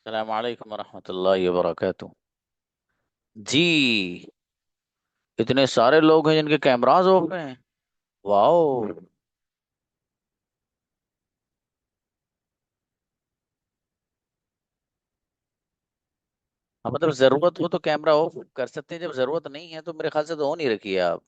अस्सलाम वालेकुम रहमतुल्लाहि व बरकातुहू। जी, इतने सारे लोग हैं जिनके कैमरास ऑफ हैं। वाओ। हाँ, मतलब जरूरत हो तो कैमरा ऑफ कर सकते हैं, जब जरूरत नहीं है तो मेरे ख्याल से तो ऑन ही रखिए आप।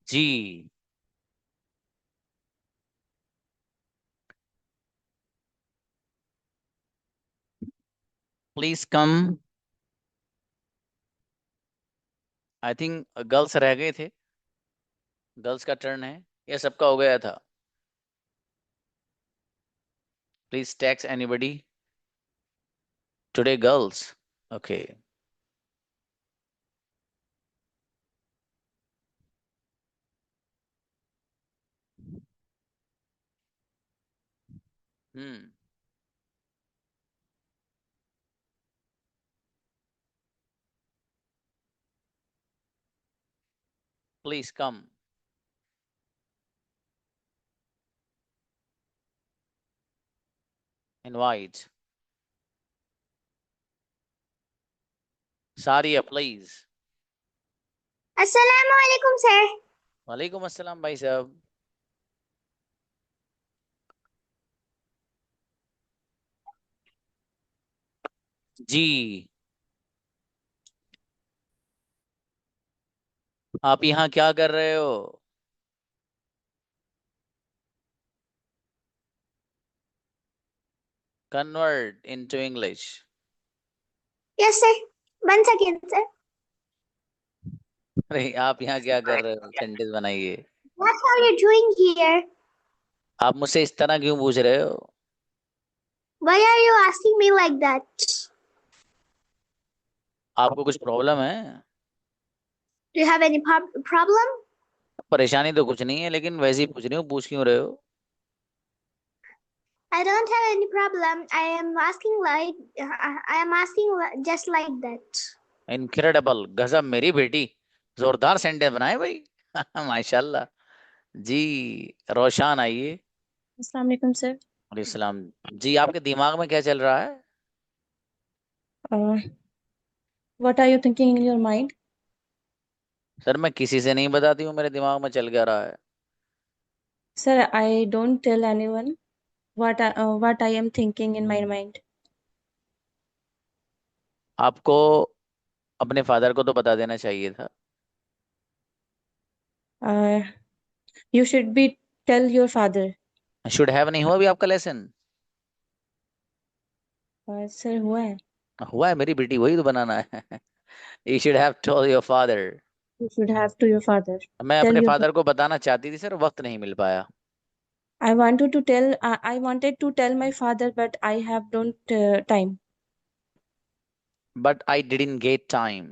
जी, please come. I think girls रह गए थे। गर्ल्स का टर्न है, ये सबका हो गया था। Please text anybody today girls. Okay. Hmm. Please come. Invite. सारिया प्लीज। अस्सलाम वालेकुम सर। वालेकुम अस्सलाम भाई साहब। जी, आप यहाँ क्या कर रहे हो? Convert into English. Yes sir, one second sir. अरे, आप यहाँ क्या कर रहे हो? सेंटेंस बनाइए। What are you doing here? आप मुझसे इस तरह क्यों पूछ रहे हो? Why are you asking me like that? आपको कुछ प्रॉब्लम है? Do you have any problem? परेशानी तो कुछ नहीं है, लेकिन वैसे ही पूछ रही हूँ, पूछ क्यों रहे हो? I don't have any problem. I am asking like I am asking just like that. Incredible, गजब मेरी बेटी। जोरदार सेंटेंस बनाए भाई। माशाल्लाह। जी, रोशान आइए। अस्सलाम वालेकुम सर। अलैहिस्सलाम। जी, आपके दिमाग में क्या चल रहा है? What are you thinking in your mind? Sir, मैं किसी से नहीं बताती हूँ मेरे दिमाग में चल क्या रहा है। Sir, I don't tell anyone what I am thinking in my mind. आपको अपने फादर को तो बता देना चाहिए था। You should be tell your father. Should have नहीं हुआ अभी आपका लेसन? सर हुआ है। हुआ है मेरी बेटी, वही तो बनाना है। You should have told your father। You should have to your father. मैं टेल अपने योर। फादर को बताना चाहती थी सर, वक्त नहीं मिल पाया। I wanted to tell my father but I have don't time. But I didn't get time.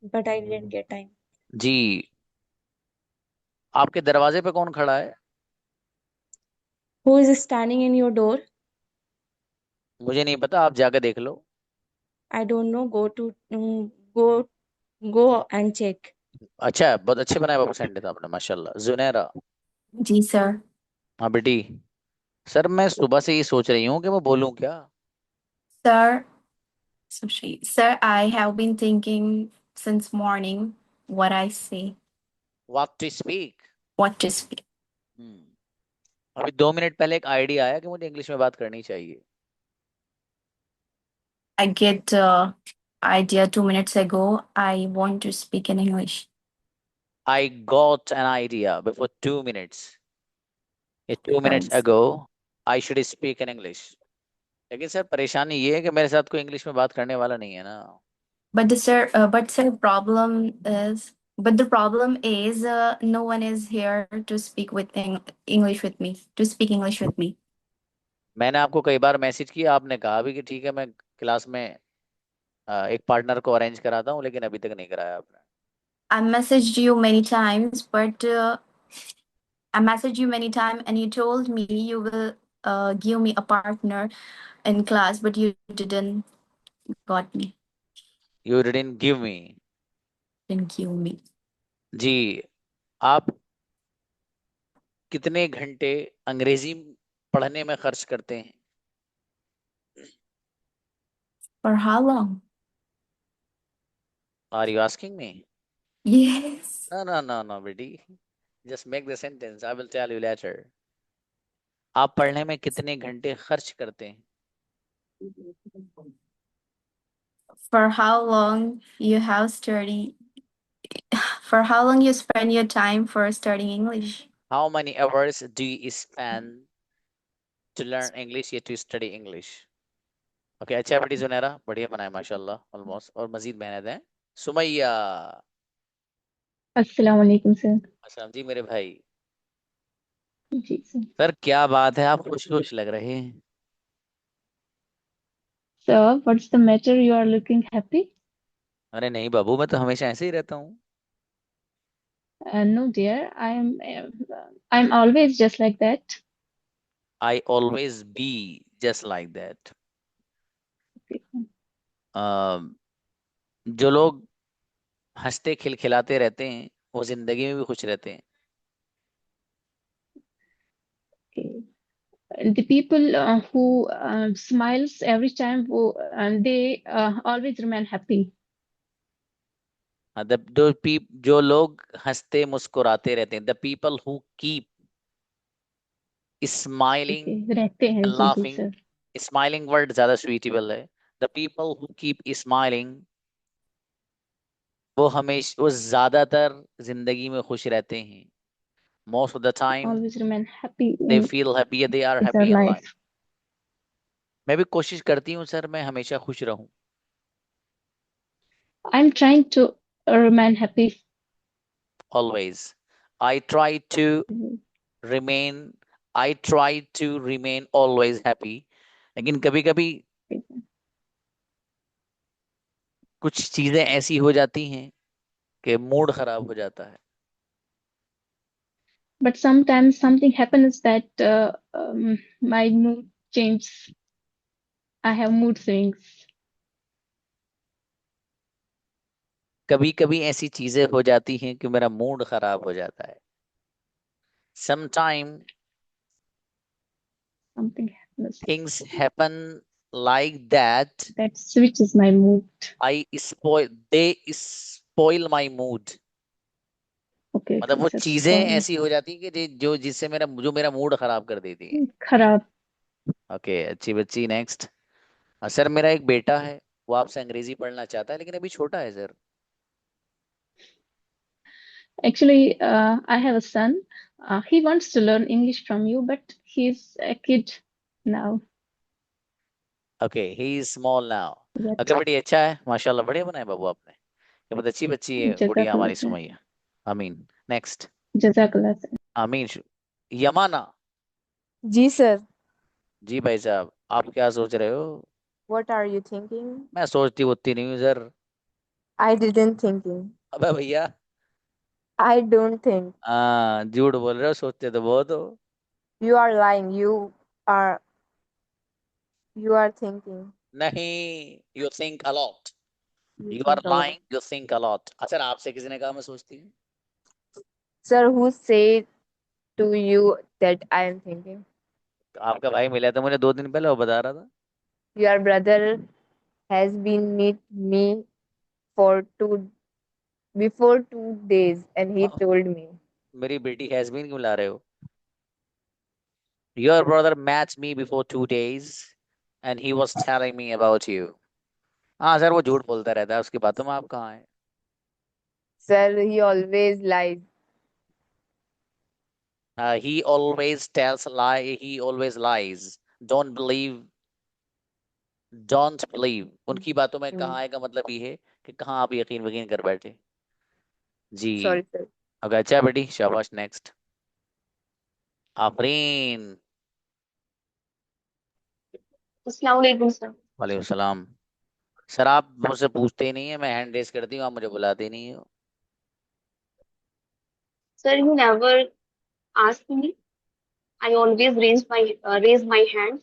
But I didn't get time. जी, आपके दरवाजे पे कौन खड़ा है? Who is standing in your door? मुझे नहीं पता, आप जाकर देख लो। I don't know. Go go and check. अच्छा, बहुत अच्छे बनाए बाबू सेंटेंस आपने, माशाल्लाह। जुनैरा। जी सर। हाँ बेटी। सर, मैं सुबह से ये सोच रही हूँ कि मैं बोलूँ क्या। Sir, sushi. Sir, I have been thinking since morning what I say, what to speak. what to speak. अभी 2 मिनट पहले एक आइडिया आया कि मुझे इंग्लिश में बात करनी चाहिए। I get idea 2 minutes ago. I want to speak in English. I got an idea before 2 minutes. ये 2 minutes Thanks. Ago I should speak in English. लेकिन सर, परेशानी ये है कि मेरे साथ कोई इंग्लिश में बात करने वाला नहीं है ना। But the problem is, no one is here to speak with English with me, to speak English with me. मैंने आपको कई बार मैसेज किया, आपने कहा भी कि ठीक है, मैं क्लास में एक पार्टनर को अरेंज कराता हूँ, लेकिन अभी तक नहीं कराया आपने। I messaged you many times, but I messaged you many times, and you told me you will give me a partner in class, but you didn't got me. You didn't give me. Didn't give me. जी, आप कितने घंटे अंग्रेजी पढ़ने में खर्च करते हैं? For how long? Are you asking me? Yes. No, बेटी. Just make the sentence. I will tell you later. आप पढ़ने में कितने घंटे खर्च करते हैं? For how long you have studied? For how long you spend your time for studying English? How many hours do you spend to learn English या to study English? Okay, अच्छा बेटी सुनहरा, बढ़िया बनाए माशाल्लाह, ऑलमोस्ट, और मजीद मेहनत है. सुमैया. अस्सलाम वालेकुम सर. अच्छा जी मेरे भाई. जी सर. सर क्या बात है, आप खुश खुश लग रहे हैं. Sir, what's the matter? You are looking happy? अरे नहीं बाबू, मैं तो हमेशा ऐसे ही रहता हूँ. No, dear. I'm always just like that. I always be just like that. जो लोग हंसते खिलखिलाते रहते हैं वो जिंदगी में भी खुश रहते हैं. Okay. The people who smiles every time, they always remain happy. जो लोग हंसते मुस्कुराते रहते हैं, the people who keep smiling Okay. रहते हैं. एंड जी जी लाफिंग. सर. स्माइलिंग वर्ड ज्यादा सुइटेबल है. The people who keep smiling, वो ज्यादातर जिंदगी में खुश रहते हैं. Most of the time Always remain happy they in feel happy, they are their happy in life. life. मैं भी कोशिश करती हूँ सर, मैं हमेशा खुश रहूं. I'm trying to remain happy. Always. I try to remain I try to remain always happy. लेकिन कभी कभी कुछ चीजें ऐसी हो जाती हैं कि मूड खराब हो जाता है. But sometimes something happens that my mood changes. I have mood swings. कभी कभी ऐसी चीजें हो जाती हैं कि मेरा मूड खराब हो जाता है. Sometime Something happens things happen like that. that switches my mood. They spoil my mood. Okay, मतलब okay, वो sir. चीजें Sorry. ऐसी हो जाती हैं कि जिससे मेरा मूड खराब कर देती हैं. खराब. ओके, अच्छी बच्ची. नेक्स्ट. सर मेरा एक बेटा है, वो आपसे अंग्रेजी पढ़ना चाहता है लेकिन अभी छोटा है sir. Actually, I have a son. He wants to learn English from you, but he's a kid now. Okay, he is small now. Yet. Okay बेटी, अच्छा है माशाल्लाह, बढ़िया बनाया बाबू आपने. ये बहुत अच्छी बच्ची है गुड़िया Jazakallah हमारी sir. सुमैया. आमीन. नेक्स्ट. Jazakallah sir. आमीन. यमाना. जी सर. जी भाई साहब, आप क्या सोच रहे हो? What are you thinking? मैं सोचती होती नहीं हूँ सर. I didn't thinking. अबे भैया, I don't think. हाँ झूठ बोल रहे हो, सोचते तो बहुत हो. You are lying. Are you are thinking. नहीं, you think a lot. You you are think a lot. Lying, you think a lot. अच्छा, आपसे किसी ने कहा मैं सोचती हूँ? Sir, who said to you that I am thinking? आपका भाई मिला था मुझे 2 दिन पहले, वो बता रहा था. Your brother has been meet me for before 2 days, and he told me. मेरी बेटी हैजबीन क्यों ला रहे हो? Your brother met me before 2 days and he was telling me about you. हाँ सर, वो झूठ बोलता रहता है, उसकी बातों में आप कहाँ हैं? Sir, he always lies. He always tells lie. He always lies. Don't believe. Don't believe. उनकी बातों में कहाँ है का मतलब ये है कि कहाँ आप यकीन वकीन कर बैठे. जी. Sorry, sir. अगर अच्छा बेटी, शाबाश. नेक्स्ट. आफरीन. अस्सलाम वालेकुम सर. वालेकुम सलाम. सर आप मुझसे पूछते ही नहीं है, मैं हैंड रेस करती हूँ, आप मुझे बुलाते नहीं हो. Sir, you never ask me. I always raise my hand.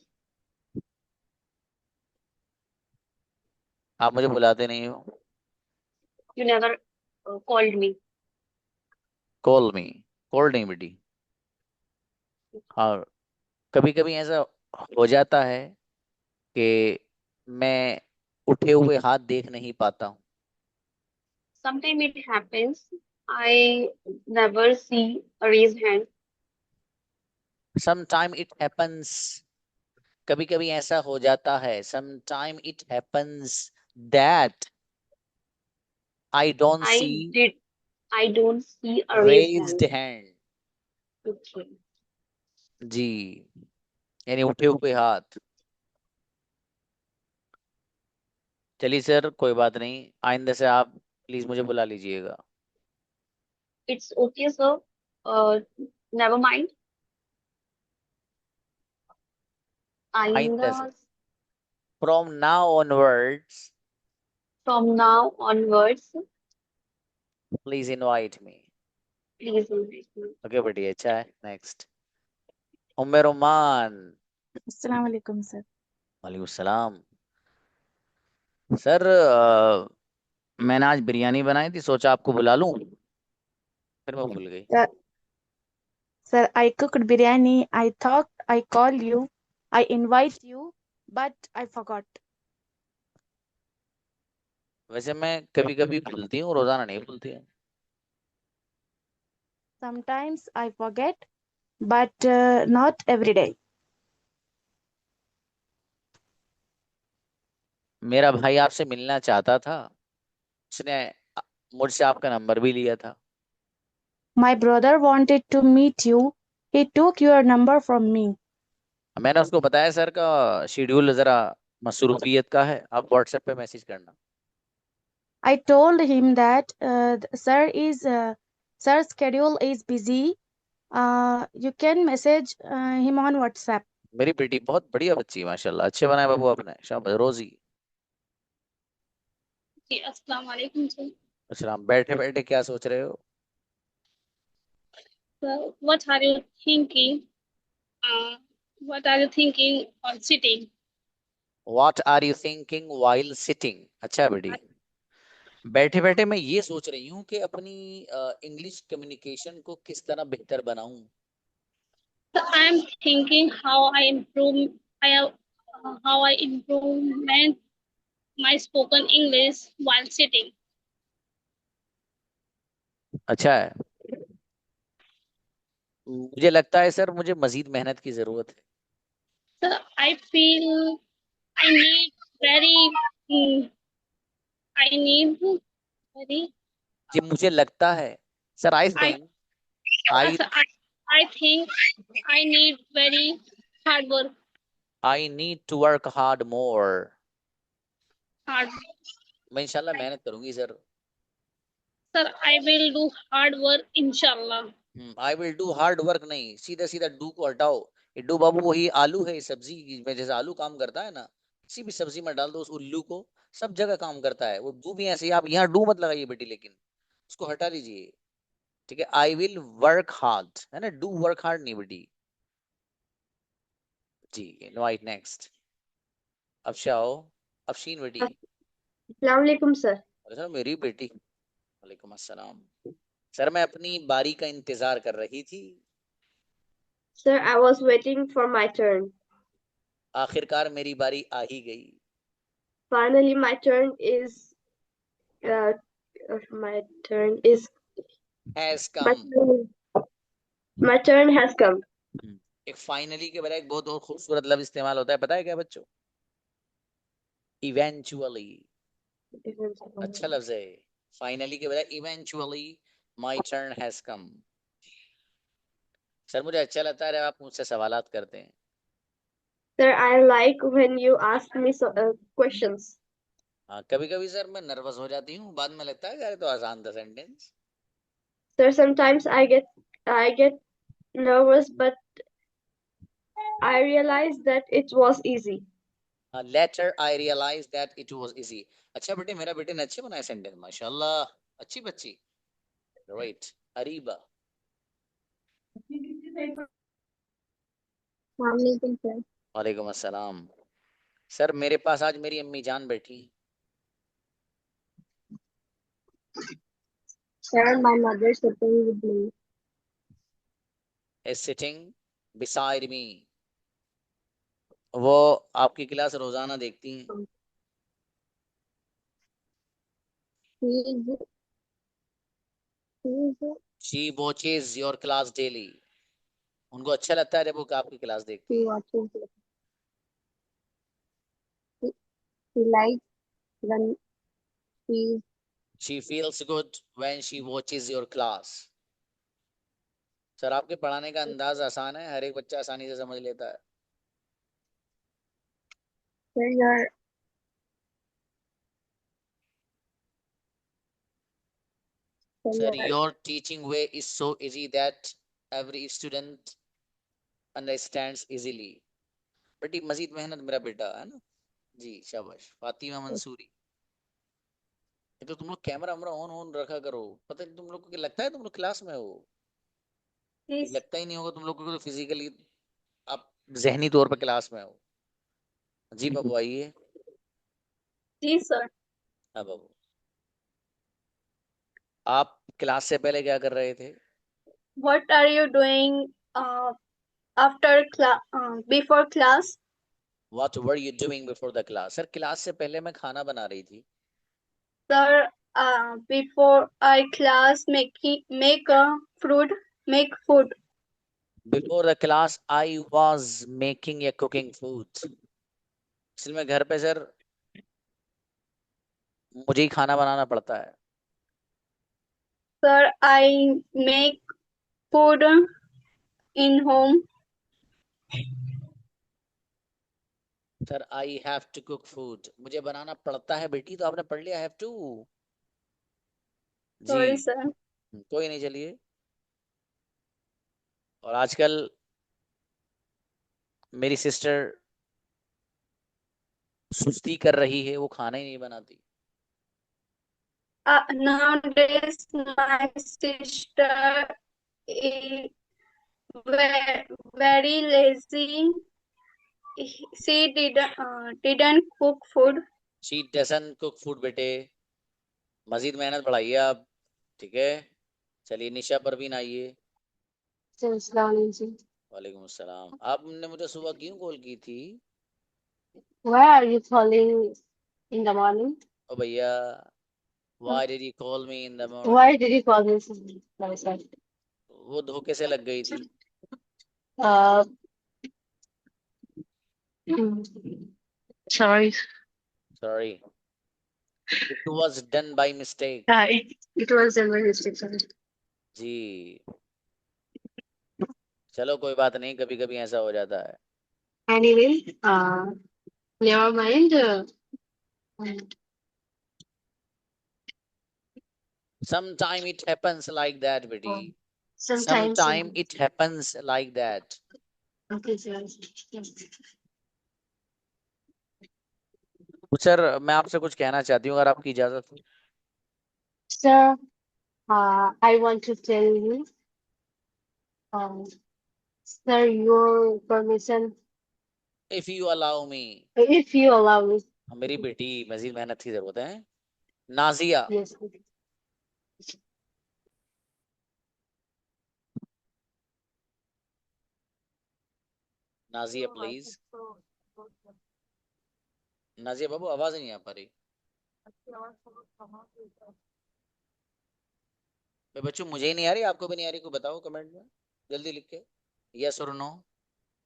आप मुझे बुलाते नहीं हो. You never called me. Call me. Call नहीं बेटी. और कभी कभी ऐसा हो जाता है कि मैं उठे हुए हाथ देख नहीं पाता हूँ. Sometimes it happens. I never see a raised hand. Sometime it happens. कभी कभी ऐसा हो जाता है. Sometime it happens that I don't see I don't see a raised raised hand. hand. Okay. जी, यानी उठे हुए हाथ. चलिए सर, कोई बात नहीं, आइंदा से आप प्लीज मुझे बुला लीजिएगा. It's okay, sir. Never mind. आइंदा से. Aina, From now onwards, from now onwards, please invite me. please invite me. Okay बेटी, अच्छा है. नेक्स्ट. उम्मे रोमान. अस्सलाम वालेकुम सर. वालेकुम सलाम. सर मैंने आज बिरयानी बनाई थी, सोचा आपको बुला लूं, फिर मैं भूल गई. Sir, I cooked biryani. I thought I call you. I invite you, but I forgot. वैसे मैं कभी कभी भूलती हूँ, रोजाना नहीं भूलती है. Sometimes I forget, but not every day. मेरा भाई आपसे मिलना चाहता था, उसने मुझसे आपका नंबर भी लिया था. My brother wanted to meet you. He took your number from me. मैंने उसको बताया सर का शेड्यूल जरा मसरूफियत का है, आप व्हाट्सएप पे मैसेज करना. I told him that sir's schedule is busy. You can message him on WhatsApp. मेरी बेटी बहुत बढ़िया बच्ची है माशाल्लाह, अच्छे बनाए बाबू आपने, शाबाश. रोजी. जी, अस्सलाम वालेकुम sir. अच्छा, बैठे बैठे क्या सोच रहे हो? Sir, what are you thinking? What are you thinking while sitting? What are you thinking while sitting? अच्छा बेटी, बैठे बैठे मैं ये सोच रही हूँ कि अपनी इंग्लिश कम्युनिकेशन को किस तरह बेहतर बनाऊं. So I am thinking how I improvement my spoken English while sitting. अच्छा है. मुझे लगता है सर मुझे मजीद मेहनत की जरूरत है. So I feel I need very mm, I need very जी मुझे लगता है sir. I I think I so I think I need very hard work. I need to work hard more. Hard. मैं इंशाल्लाह मेहनत करूंगी सर. Sir, I will do hard work inshallah. I will do hard work नहीं, सीधा सीधा do को हटाओ. ये डू बाबू वही आलू है सब्जी में, जैसे आलू काम करता है ना, किसी भी सब्जी में डाल दो उस उल्लू को, सब जगह काम करता है. वो डू भी ऐसे ही, आप यहाँ डू मत लगाइए बेटी, लेकिन उसको हटा दीजिए. ठीक है, आई विल वर्क हार्ड है ना, डू वर्क हार्ड नहीं बेटी. जी, इनवाइट नेक्स्ट. अफशा आओ. अफशीन बेटी. अस्सलाम वालेकुम सर. अरे सर मेरी बेटी. वालेकुम अस्सलाम. सर मैं अपनी बारी का इंतजार कर रही थी. Sir, I was waiting for my turn. आखिरकार मेरी बारी आ ही गई. Finally, my turn is uh, my turn is has my come. turn, my turn has come. एक फाइनली के बजाय एक बहुत और खूबसूरत लफ्ज इस्तेमाल होता है, पता है क्या बच्चों? इवेंचुअली. अच्छा लफ्ज है. फाइनली के बजाय eventually my turn has come. Sir मुझे अच्छा लगता है जब आप मुझसे सवालात करते हैं. Sir, I like when you ask me questions. हाँ, कभी कभी सर मैं नर्वस हो जाती हूँ, बाद में लगता है यार ये तो आसान था sentence. Sir, sometimes I get nervous, but I realize that it was easy. Later I realise that it was easy. अच्छा बेटे, मेरा बेटे ने अच्छे बनाए सेंटेंस माशाल्लाह, अच्छी बच्ची. राइट. अरीबा. Assalamualaikum, sir. वालेकुम अस्सलाम। सर मेरे पास आज मेरी अम्मी जान बैठी। Sir, my mother sitting with me. is sitting beside me। वो आपकी क्लास रोजाना देखती हैं। She is she watches your class daily। उनको अच्छा लगता है जब वो आपकी क्लास देखती she है। watches it. She likes when she she feels good when she watches your class। Sir आपके पढ़ाने का अंदाज आसान है, हर एक बच्चा आसानी से समझ लेता है। sir, your Sir, your teaching way is so easy that every student understands easily। बेटी मजीद मेहनत मेरा बेटा है ना जी। शाबाश फातिमा मंसूरी। ये तो तुम लोग कैमरा वैमरा ऑन ऑन रखा करो, पता नहीं तुम लोग को लगता है तुम लोग क्लास में हो। लगता ही नहीं होगा तुम लोग को, तो फिजिकली आप जहनी तौर पर क्लास में हो। जी बाबू आइए। जी सर। हाँ बाबू, आप क्लास से पहले क्या कर रहे थे? What are you doing after class? Before class? What were you doing before the class? Sir class से पहले मैं खाना बना रही थी। Sir, before I class make food. Before the class I was making a cooking food। असल में घर पे सर मुझे ही खाना बनाना पड़ता है। Sir, I make food in home. Sir I have to cook food, मुझे बनाना पड़ता है बेटी, तो आपने पढ़ लिया हैव टू। Sorry, जी sir. कोई नहीं, चलिए। और आजकल मेरी सिस्टर सुस्ती कर रही है, वो खाना ही नहीं बनाती। Nowadays, my sister is very lazy. She didn't cook food. She doesn't cook food बेटे, मजीद मेहनत बढ़ाइए आप, ठीक है। चलिए निशा परवीन आइए। वालेकुम अस्सलाम। आपने मुझे सुबह क्यों कॉल की थी? Why are you calling in the morning? ओ भैया, why did you call me in the Why morning? did you call me? Sorry. वो धोखे से लग गई थी। Uh, sorry. Sorry, it was done by mistake। It was a very mistake. Sorry. जी चलो कोई बात नहीं, कभी कभी ऐसा हो जाता है। Anyway, never mind. Sometime it happens like that बेटी। Sometimes. Sometime it happens like that। Okay, sir. Sir मैं आपसे कुछ कहना चाहती हूँ, अगर आपकी इजाजत हो। Sir, I want to tell you, sir, your permission, If you allow me। if you allow me. मेरी बेटी, मजीद मेहनत की जरूरत है। नाजिया। Yes. नाजिया प्लीज। नाजिया बाबू आवाज नहीं आ पा रही। भाई बच्चों मुझे ही नहीं आ रही, आपको भी नहीं आ रही, कोई बताओ कमेंट में जल्दी लिख के, यस और नो।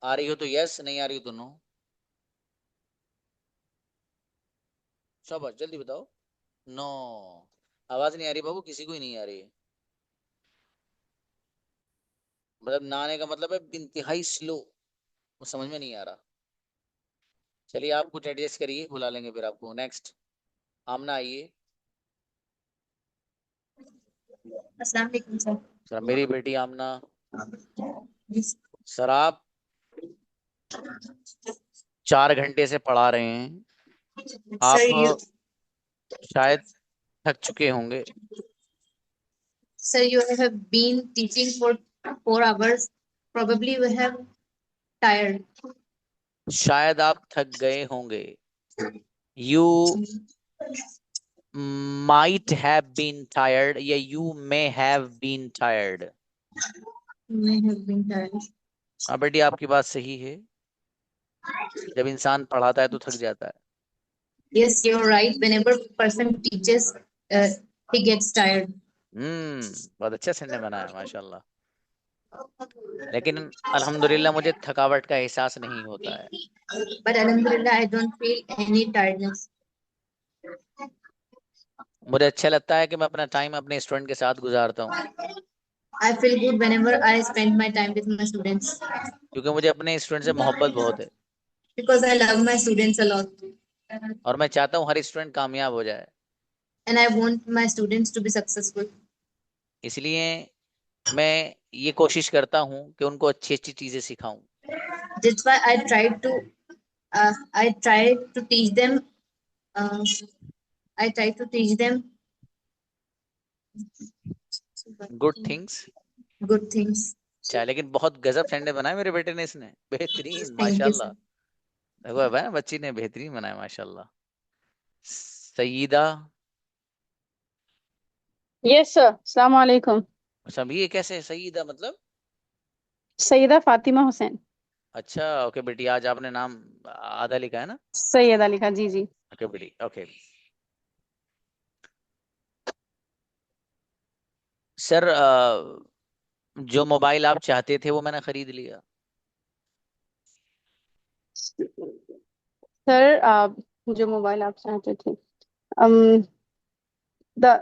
आ रही हो तो यस, नहीं आ रही हो तो नो। शाबाश जल्दी बताओ। नो, आवाज नहीं आ रही बाबू, किसी को ही नहीं आ रही। मतलब ना आने का मतलब है इंतहाई स्लो, वो समझ में नहीं आ रहा। चलिए आप कुछ एडजस्ट करिए, बुला लेंगे फिर आपको। नेक्स्ट आमना आइए। अस्सलाम वालेकुम सर। सर मेरी बेटी आमना। सर आप 4 घंटे से पढ़ा रहे हैं, आप शायद थक चुके होंगे। Sir, you have been teaching for 4 hours. Probably you have tired. शायद आप थक गए होंगे. You might have been tired या you may have been tired. May have been tired. हाँ बेटी आपकी बात सही है. जब इंसान पढ़ाता है तो थक जाता है. Yes, you're right. Whenever person teaches, he gets tired. बहुत अच्छा सेंटेंस बनाया माशाल्लाह. लेकिन अल्हम्दुलिल्लाह मुझे थकावट का एहसास नहीं होता है. But Alhamdulillah, I don't feel any tiredness. मुझे अच्छा लगता है कि मैं अपना टाइम अपने स्टूडेंट के साथ गुजारता हूँ. I feel good whenever I spend my time with my students क्योंकि मुझे अपने स्टूडेंट से मोहब्बत बहुत है. because I love my students a lot और मैं चाहता हूँ हर स्टूडेंट कामयाब हो जाए. and I want my students to be successful. इसलिए मैं ये कोशिश करता हूँ कि उनको अच्छी अच्छी चीजें सिखाऊं. That's why I try to teach them. I try to teach them good things. good things. अच्छा लेकिन बहुत गजब सेंटेंस बनाया मेरे बेटे ने. इसने बेहतरीन Thank you, माशाल्लाह. sir. देखो अब है ना बच्ची ने बेहतरीन बनाया माशाल्लाह. Saeeda. Yes, sir. Assalamu alaikum. अच्छा ये कैसे सईदा मतलब? Sayyida Fatima Hussain. अच्छा ओके बेटी आज आपने नाम आधा लिखा है ना. Sayyida लिखा जी जी. ओके बेटी ओके. सर जो मोबाइल आप चाहते थे वो मैंने खरीद लिया. सर आप जो मोबाइल आप चाहते थे um the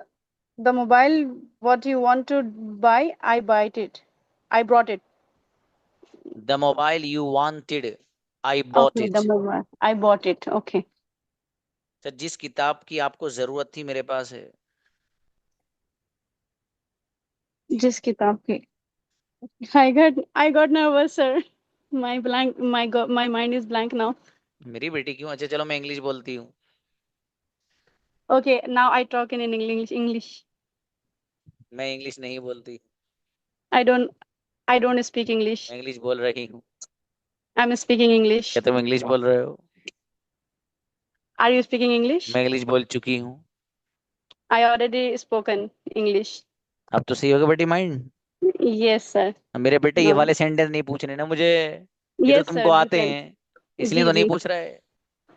the mobile what you want to buy I bought it. I brought it. The mobile you wanted I bought Okay, it. the mobile. I bought it. Okay. Sir जिस किताब की आपको जरूरत थी मेरे पास है. जिस किताब की I got nervous, sir. My mind is blank now. मेरी बेटी क्यों. अच्छा चलो मैं इंग्लिश बोलती हूँ. Okay, now I talk in English. मैं इंग्लिश नहीं बोलती. I don't speak English. मैं इंग्लिश बोल रही हूँ. I'm speaking English. क्या तुम इंग्लिश बोल रहे हो? Are you speaking English? मैं इंग्लिश बोल चुकी हूँ. I already spoken English. अब तो सही होगा बेटी माइंड. Yes, sir. मेरे बेटे ये No. वाले सेंटेंस नहीं पूछने ना मुझे. ये तो Yes, तुमको sir. आते Different. हैं इसलिए जी तो नहीं जी. पूछ रहे.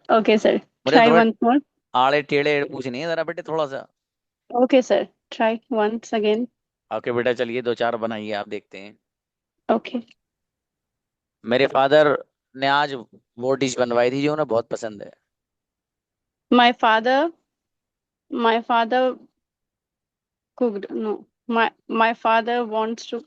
Okay, sir. मुझे Try थोड़े once more. आड़े टेढ़े पूछने हैं जरा बेटे थोड़ा सा. Okay, sir. Try once again. Okay बेटा चलिए दो चार बनाइए आप देखते हैं. Okay. मेरे फादर ने आज वो डिश बनवाई थी जो उन्हें बहुत पसंद है. My father cooked. No. My father wants to.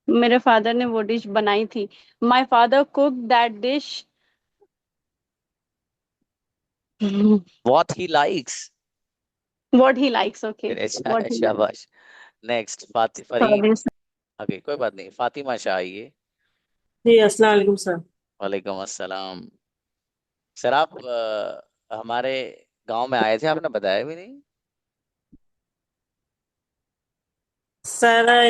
मेरे फादर ने वो डिश बनाई थी. My father cooked that dish. What he likes. What he likes. Okay. अच्छा What he likes. शाबाश. Next Farid. Sorry, sir. Okay कोई बात नहीं. फातिमा शाह आइए. जी अस्सलाम वालेकुम सर. वालेकुम अस्सलाम. सर आप हमारे गांव में आए थे आपने बताया भी नहीं. Sir,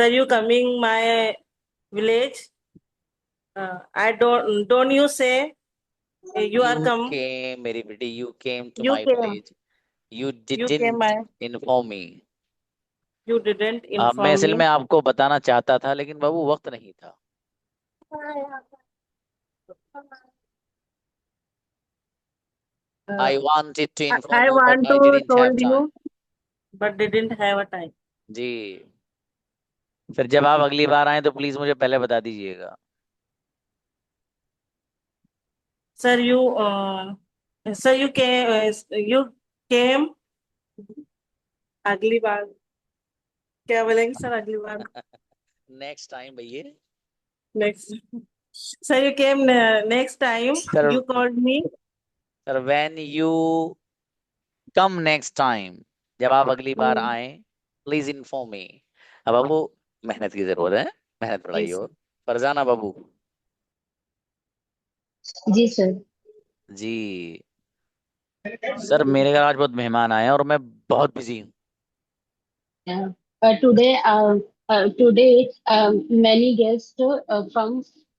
you coming my village? I don't you say you are come? came मेरी बेटी you came to You my came. village. You You came didn't my. inform me. You didn't मैं inform असल me. में आपको बताना चाहता था लेकिन बाबू वक्त नहीं था. I wanted to inform I you but want I to didn't have told time. you, but didn't have a time. जी. फिर जब आप अगली बार आए तो प्लीज मुझे पहले बता दीजिएगा. Sir, you came. You came. अगली बार क्या बोलेंगे सर अगली बार? नेक्स्ट टाइम भैया. Next. Sir, you came next time. Sir, You called me. sir, when you come next time, जब आप अगली बार आए प्लीज इन्फॉर्म मी. अब बाबू मेहनत की जरूरत है. मेहनत बढ़ाइए. Yes. और फरजाना बाबू. जी सर. जी. सर मेरे घर आज बहुत मेहमान आए हैं और मैं बहुत बिजी हूँ. Today, many guests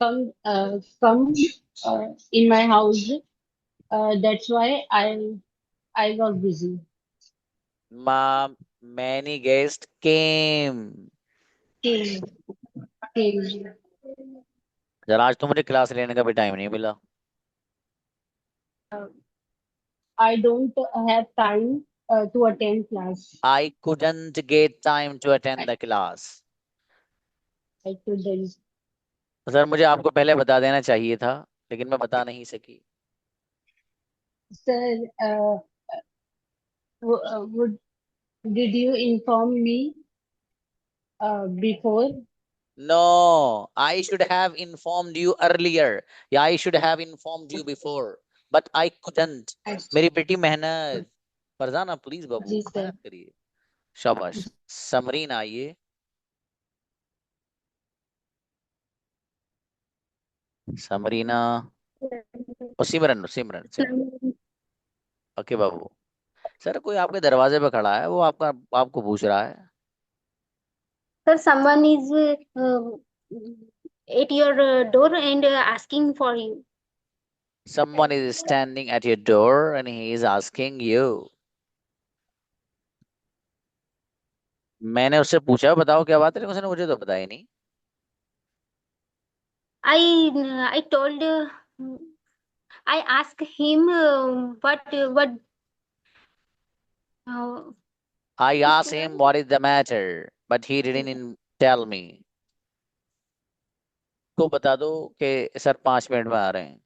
come in my house. That's why I was busy. Mom, many guests came. Okay. Okay. Sir आज तो मुझे क्लास लेने का भी टाइम नहीं मिला. I don't have time to attend class. I couldn't get time to attend the class. I couldn't. Sir मुझे आपको पहले बता देना चाहिए था, लेकिन मैं बता नहीं सकी. Sir, would did you inform me before? No, I should have informed you earlier. Yeah, I should have informed you before, but I couldn't. मेरी बेटी मेहनत. फरजाना प्लीज बाबू जी सर. मेहनत करिए. शाबाश. समरीन आइए. समरीना और सिमरन सिमरन सिमरन. ओके बाबू. सर कोई आपके दरवाजे पे खड़ा है, वो आपको पूछ रहा है. Sir, someone is at your door and asking for you. Someone is standing at your door and he is asking you. मैंने उससे पूछा बताओ क्या बात है, लेकिन उसने मुझे तो बताया नहीं. I told I asked him what I asked him what is the matter, but he didn't tell me. तो बता दो कि सर 5 मिनट में आ रहे हैं.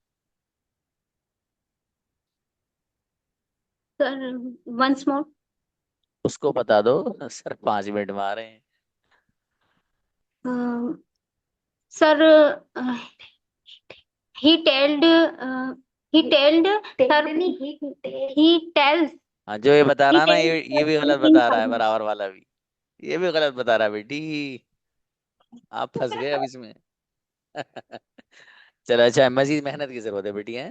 sir once more. उसको बता दो सर 5 मिनट में आ रहे हैं. Sir, he told sir, he tells हाँ जो ये बता he रहा है ना, tells ये भी गलत बता रहा है. बराबर वाला भी ये भी गलत बता रहा है बेटी. आप फंस गए अब इसमें. चलो अच्छा, मजीद मेहनत की जरूरत है बेटी है.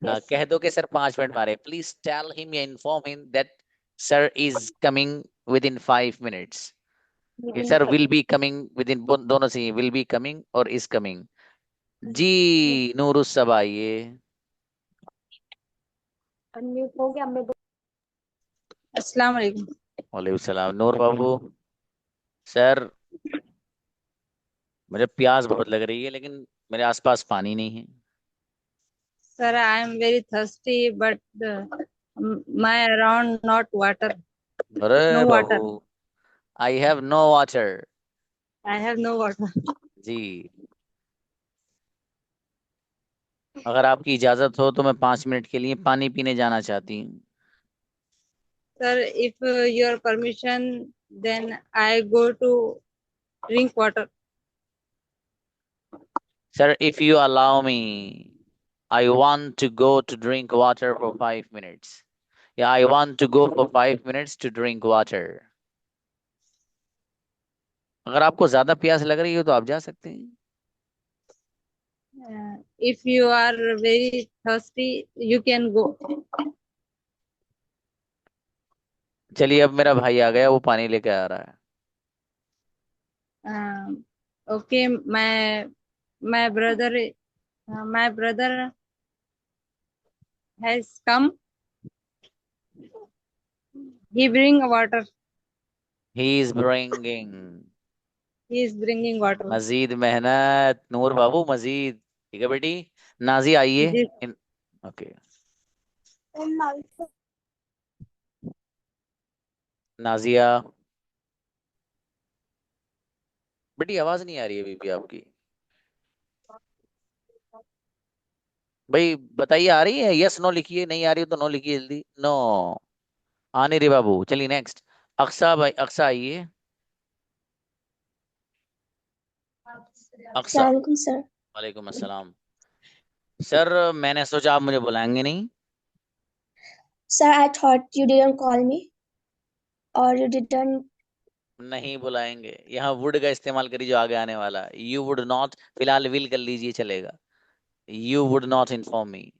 हाँ yes. कह दो कि सर 5 मिनट में आ रहे हैं. प्लीज टेल हिम या inform him that sir is coming with in 5 minutes. Sir will be coming with in, दोनों से विल बी कमिंग और इज कमिंग. जी नूरुस सब आइए. अनम्यूट हो गया. मैं अस्सलाम वालेकुम. वालेकुम सलाम. नूर बाबू. सर मुझे प्यास बहुत लग रही है, लेकिन मेरे आसपास पानी नहीं है. Sir, I am very thirsty, but my around not water. अरे No water. बाबू, I have no water. I have no water. जी अगर आपकी इजाजत हो तो मैं 5 मिनट के लिए पानी पीने जाना चाहती हूँ. Sir, if your permission, then I go to drink water. Sir, if you allow me, I want to go to drink water for 5 minutes. Yeah, I want to go for 5 minutes to drink water. अगर आपको ज्यादा प्यास लग रही हो तो आप जा सकते हैं. If you are very thirsty, you can go. चलिए अब मेरा भाई आ गया, वो पानी लेके आ रहा है. Okay, my brother has come. He bring water. He is bringing. He is bringing water. मजीद मेहनत नूर बाबू मजीद. ठीक है बेटी. नाजी आइए. जी. ओके. नाजिया बेटी आवाज नहीं आ रही है बीबी आपकी. भाई बताइए आ रही है. यस नो लिखिए. नहीं आ रही है तो नो लिखिए जल्दी. नो आ नहीं रही बाबू. चलिए नेक्स्ट. अक्सा भाई, अक्सा आइए. अक्सा. sir. वालेकुम अस्सलाम. सर मैंने सोचा आप मुझे बुलाएंगे नहीं. Sir, I thought you didn't call me or you didn't. नहीं बुलाएंगे. यहाँ वुड का इस्तेमाल करिए जो आगे आने वाला. You would not. फिलहाल विल कर लीजिए चलेगा. You would not inform me.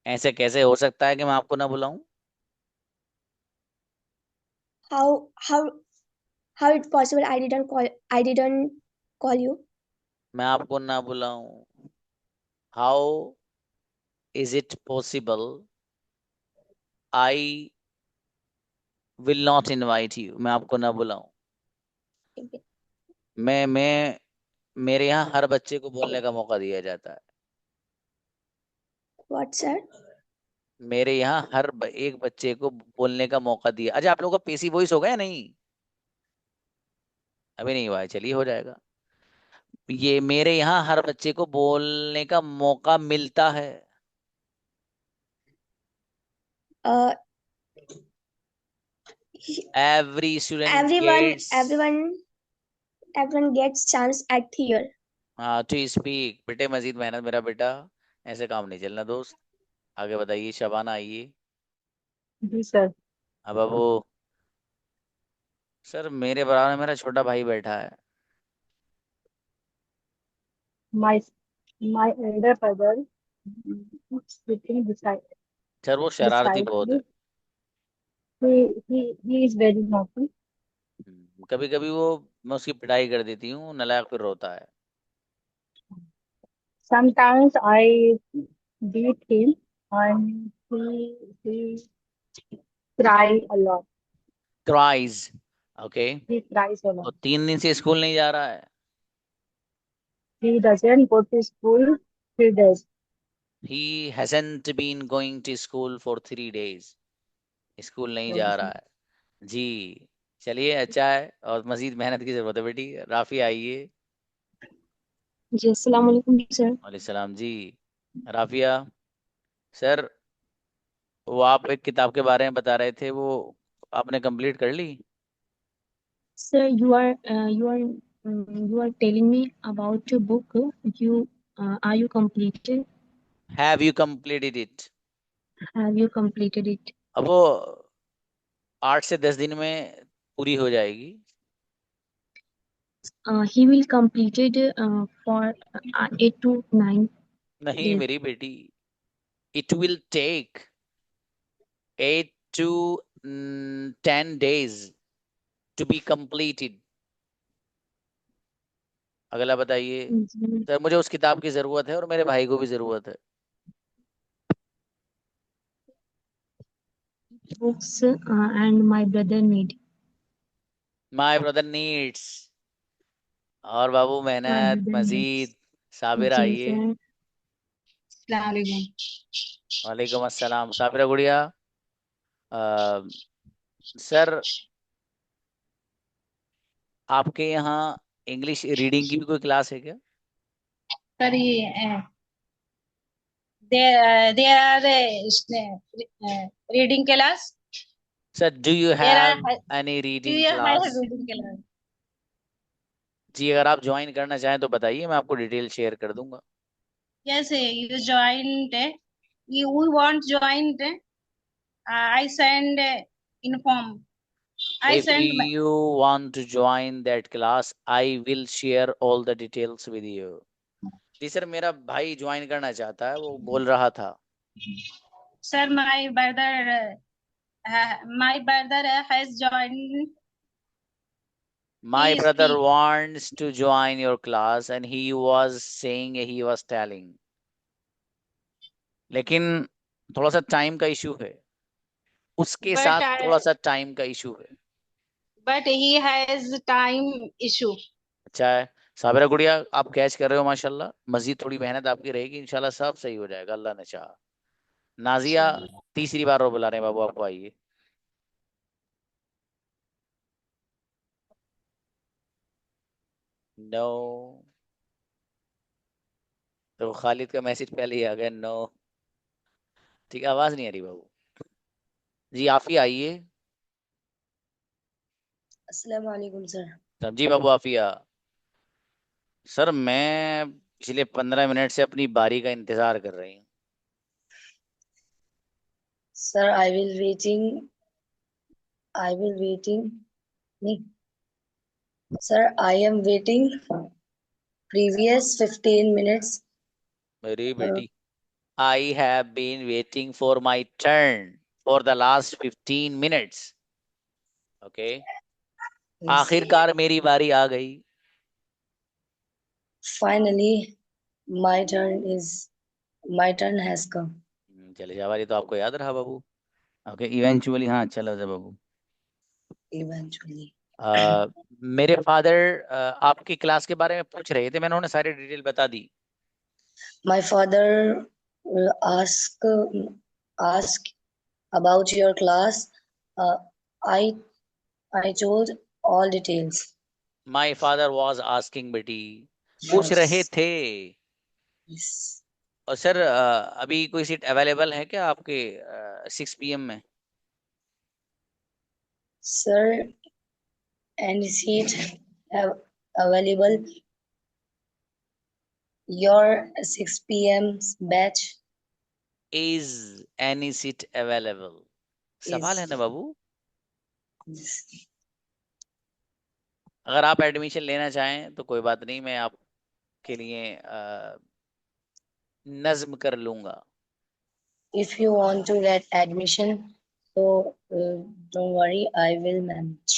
ऐसे कैसे हो सकता है कि मैं आपको ना बुलाऊं. how it possible I didn't call you? मैं आपको ना बुलाऊं? How is it possible I will not invite you? मैं आपको ना बुलाऊं? मैं मेरे यहाँ हर बच्चे को बोलने का मौका दिया जाता है। What, sir? मेरे यहाँ एक बच्चे को बोलने का मौका दिया। अच्छा, आप लोगों का पेसी वॉइस होगा या नहीं? अभी नहीं हुआ है, चलिए हो जाएगा। ये मेरे यहाँ हर बच्चे को बोलने का मौका मिलता है। Uh, every student everyone gets chance at here. हाँ, टू स्पीक। बेटे मजीद मेहनत मेरा बेटा, ऐसे काम नहीं चलना दोस्त। आगे बताइए, शबाना आइए। जी सर। अब बाबू सर, मेरे बराबर में मेरा छोटा भाई बैठा है। My elder brother is sitting beside sir वो शरारती बहुत है। he is very naughty. कभी कभी वो, मैं उसकी पिटाई कर देती हूँ, नालायक फिर रोता है। Sometimes I beat him and he cry a lot. Cries, okay. He cries a तो lot. 3 दिन से स्कूल नहीं जा रहा है। He doesn't go to school 3 days. He hasn't been going to school for 3 days. School नहीं जा रहा है जी। चलिए, अच्छा है, और मजीद मेहनत की जरूरत है बेटी। राफी आइए। जी अस्सलाम वालेकुम सर। वालेकुम सलाम जी। राफिया सर, वो आप एक किताब के बारे में बता रहे थे, वो आपने कंप्लीट कर ली? Sir, you are telling me about your book. Are you completed? Have you completed it? Have you completed it? अब वो 8 से 10 दिन में पूरी हो जाएगी। He will complete it for 8 to 9 नहीं days. मेरी बेटी, it will take 8 to 10 days to be completed. अगला बताइए। सर, मुझे उस किताब की जरूरत है और मेरे भाई को भी जरूरत है। Books and my brother need. My brother needs. और बाबू My मेहनत brother मजीद। needs. साबिर जी आइए। सर। Assalamu alaikum. वालेकुम अस्सलाम। साबिरा गुड़िया, सर आपके यहाँ इंग्लिश रीडिंग की भी कोई क्लास है क्या? Sir, there are reading class. Sir, do you There have are any do reading you have class? reading class? जी, अगर आप ज्वाइन करना चाहें तो बताइए, मैं आपको डिटेल शेयर कर दूंगा। Yes, you joined. You want joined. I send inform. I If send. you want to join that class, I will share all the details with you. जी सर, मेरा भाई ज्वाइन करना चाहता है, वो बोल रहा था। Sir, my brother has joined. My He brother speak. wants to join your class and he was saying, he was telling, लेकिन थोड़ा सा टाइम का इशू है, उसके But साथ थोड़ा सा टाइम का इशू है। but he has time issue. अच्छा है। साबिरा गुड़िया, आप कैच कर रहे हो माशाल्लाह। मजीद थोड़ी मेहनत आपकी रहेगी, इंशाल्लाह सब सही हो जाएगा, अल्लाह ने चाहा। नाजिया, तीसरी बार वो बुला रहे हैं बाबू, आपको आइए। नो, तो खालिद का मैसेज पहले ही आ गया, नो। ठीक है, आवाज नहीं आ रही बाबू जी। आफी आइए। अस्सलाम वालेकुम सर। जी बाबू आफिया। सर, मैं पिछले 15 मिनट से अपनी बारी का इंतजार कर रही हूँ। सर आई विल वेटिंग नहीं sir, I am waiting previous 15 minutes. मेरी बेटी, I have been waiting for my turn for the last 15 minutes. Okay, Yes. आखिरकार मेरी बारी आ गई। Finally, my turn has come. चले जावारी तो आपको याद रहा बाबू। ओके, इवेंचुअली, हाँ चलो जा बाबू। Eventually. मेरे फादर आपकी क्लास के बारे में पूछ रहे थे, मैंने उन्हें सारी डिटेल बता दी। My father ask about your class. Uh, I told all details. My father was asking बेटी, पूछ रहे Yes. थे। Yes. और सर अभी कोई सीट अवेलेबल है क्या आपके 6 PM में? Sir, any seat available? Your 6 p.m. batch is any seat available? सवाल है ना is. बाबू। अगर आप एडमिशन लेना चाहें तो कोई बात नहीं, मैं आपके लिए नज्म कर लूंगा। If you want to get admission, so don't worry, I will manage.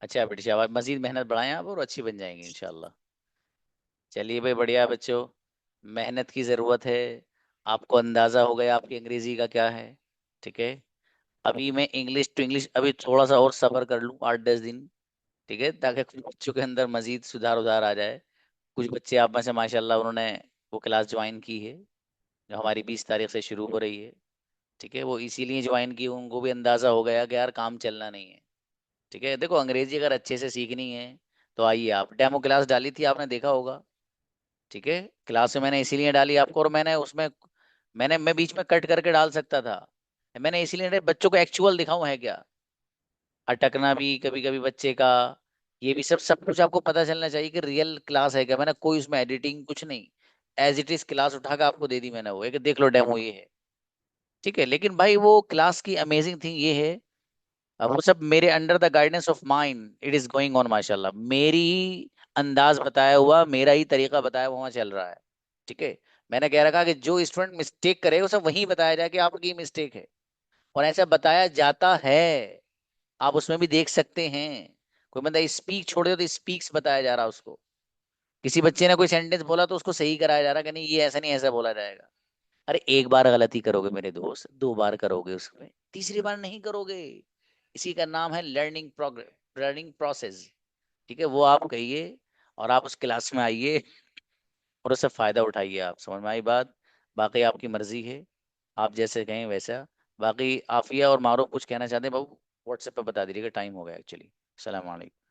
अच्छा बेटी शाबाश, मजीद मेहनत बढ़ाएं आप और अच्छी बन जाएंगे इंशाल्लाह। चलिए भाई, बढ़िया बच्चों, मेहनत की ज़रूरत है। आपको अंदाज़ा हो गया आपकी अंग्रेज़ी का क्या है, ठीक है। अभी मैं इंग्लिश टू इंग्लिश अभी थोड़ा सा और सब्र कर लूँ 8-10 दिन, ठीक है, ताकि कुछ बच्चों के अंदर मजीद सुधार उधार आ जाए। कुछ बच्चे आप में से माशाल्लाह उन्होंने वो क्लास ज्वाइन की है जो हमारी 20 तारीख से शुरू हो रही है, ठीक है। वो इसीलिए ज्वाइन की, उनको भी अंदाज़ा हो गया कि यार काम चलना नहीं है, ठीक है। देखो अंग्रेजी अगर अच्छे से सीखनी है तो आइए, आप डेमो क्लास डाली थी आपने देखा होगा, ठीक है। क्लास में मैंने इसीलिए डाली आपको, और मैंने उसमें मैं बीच में कट करके डाल सकता था, मैंने इसीलिए बच्चों को एक्चुअल दिखाऊं है क्या, अटकना भी कभी कभी बच्चे का, ये भी सब कुछ आपको पता चलना चाहिए कि रियल क्लास है क्या। मैंने कोई उसमें एडिटिंग कुछ नहीं, एज इट इज क्लास उठा के आपको दे दी मैंने, वो एक देख लो डेमो ये है, ठीक है। लेकिन भाई वो क्लास की अमेजिंग थिंग ये है, अब वो सब मेरे under the guidance of mind it is going on माशाल्लाह, मेरी ही अंदाज बताया हुआ, मेरा ही तरीका बताया हुआ वहाँ चल रहा है, ठीक है। मैंने कह रखा कि जो स्टूडेंट मिस्टेक करे वो सब वहीं बताया जाए कि आपकी मिस्टेक है, और ऐसा बताया जाता है, आप उसमें भी देख सकते हैं। कोई बंदा स्पीक छोड़ दे तो स्पीक्स बताया जा रहा है उसको, किसी बच्चे ने कोई सेंटेंस बोला तो उसको सही कराया जा रहा है कि नहीं ये ऐसा नहीं ऐसा बोला जाएगा। अरे एक बार गलती करोगे मेरे दोस्त, 2 बार करोगे उसमें, तीसरी बार नहीं करोगे। इसी का नाम है लर्निंग प्रोग्रेस, लर्निंग प्रोसेस, ठीक है। वो आप कहिए और आप उस क्लास में आइए और उससे फायदा उठाइए। आप समझ में आई बात? बाकी आपकी मर्जी है, आप जैसे कहें वैसा। बाकी आफिया और मारूफ कुछ कहना चाहते हैं बाबू? व्हाट्सएप पे बता दीजिएगा, टाइम हो गया एक्चुअली। सलाम वालेकुम।